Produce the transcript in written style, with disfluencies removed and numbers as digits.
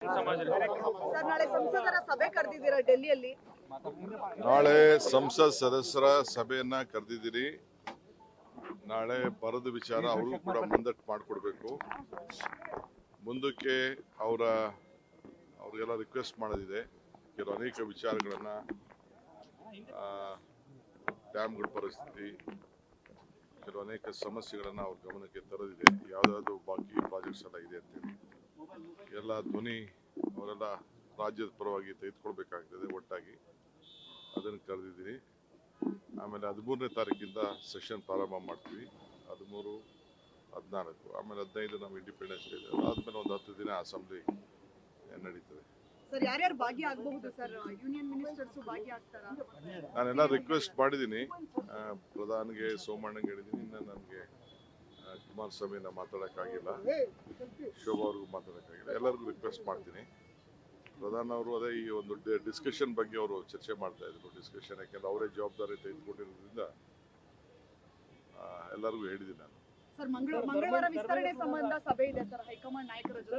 Sir ನಾಳೆ ಸಂಸದರ ಸಭೆ ಕರೆದಿದ್ದೀರಾ ಡೆಲ್ಲಿಯಲ್ಲಿ? ನಾಳೆ ಸಂಸತ್ ಸದಸ್ಯರ ಸಭೆಯನ್ನ ಕರೆದಿದ್ದೀರಿ. ನಾಳೆ ಬರದ ವಿಚಾರ ಅವರು ಕೂಡ ಮುಂದಕ್ಕೆ ಮಾಡಿಕೊಡ್ಬೇಕು. ಮುಂದಕ್ಕೆ ಅವ್ರಿಗೆಲ್ಲ ರಿಕ್ವೆಸ್ಟ್ ಮಾಡೋದಿದೆ. ಕೆಲವು ಅನೇಕ ವಿಚಾರಗಳನ್ನ ಡ್ಯಾಮ್ಗಳ ಪರಿಸ್ಥಿತಿ, ಕೆಲವು ಅನೇಕ ಸಮಸ್ಯೆಗಳನ್ನ ಅವ್ರ ಗಮನಕ್ಕೆ ತರೋದಿದೆ. ಯಾವುದಾದ್ರು ಬಾಕಿ ಪ್ರಾಜೆಕ್ಟ್ಸ್ ಎಲ್ಲ ಇದೆ ಅಂತೇಳಿ ಎಲ್ಲ ಧ್ವನಿ ಅವರೆಲ್ಲ ರಾಜ್ಯದ ಪರವಾಗಿ ತೆಗೆದುಕೊಳ್ಬೇಕಾಗ್ತದೆ. ಒಟ್ಟಾಗಿ ಅದನ್ನು ಕರೆದಿದ್ದೀನಿ. ಆಮೇಲೆ 13ನೇ ತಾರೀಕಿಂದ ಸೆಷನ್ ಪ್ರಾರಂಭ ಮಾಡ್ತೀವಿ. 13, 14, ಆಮೇಲೆ 15 ನಮ್ಮ ಇಂಡಿಪೆಂಡೆನ್ಸ್ ಡೇ ಇದೆ. ಅದಾದ್ಮೇಲೆ ಒಂದು 10 ದಿನ ಅಸೆಂಬ್ಲಿ ನಡೀತದೆ. ಸರ್ ಯಾರ್ಯಾರು ಭಾಗಿಯಾಗಬಹುದು ಸರ್? ಯೂನಿಯನ್ ಮಿನಿಸ್ಟರ್ಸ್ ಭಾಗಿಯಾಗ್ತಾರಾ? ನಾನೆಲ್ಲ ರಿಕ್ವೆಸ್ಟ್ ಮಾಡಿದ್ದೀನಿ. ಪ್ರಧಾನಿಗೆ, ಸೋಮಣ್ಣಗೆ ಹೇಳಿದ್ದೀನಿ. ಇನ್ನು ನನಗೆ ಕುಮಾರಸ್ವಾಮಿನ ಮಾತಾಡೋಕ್ಕಾಗಿಲ್ಲ, ಶೋಭಾ ಅವ್ರಿಗೂ ಮಾತಾಡೋಕ್ಕಾಗಿಲ್ಲ. ಎಲ್ಲರಿಗೂ ರಿಕ್ವೆಸ್ಟ್ ಮಾಡ್ತೀನಿ. ಪ್ರಧಾನ ಅವರು ಅದೇ ಈ ಒಂದು ಡಿಸ್ಕಷನ್ ಬಗ್ಗೆ ಅವರು ಚರ್ಚೆ ಮಾಡ್ತಾ ಇದ್ರು. ಡಿಸ್ಕಷನ್ ಯಾಕೆಂದ್ರೆ ಅವರೇ ಜವಾಬ್ದಾರಿ ತೆಗೆದುಕೊಂಡಿರೋದ್ರಿಂದ ಎಲ್ಲರಿಗೂ ಹೇಳಿದ್ದೀನಿ ನಾನು. ಸರ್ ಮಂಗಳವಾರ ವಿಸ್ತರಣೆ ಸಂಬಂಧ ಸಭೆ ಇದೆ ಸರ್ ಹೈಕಮಾಂಡ್ ನಾಯಕರ ಜೊತೆ.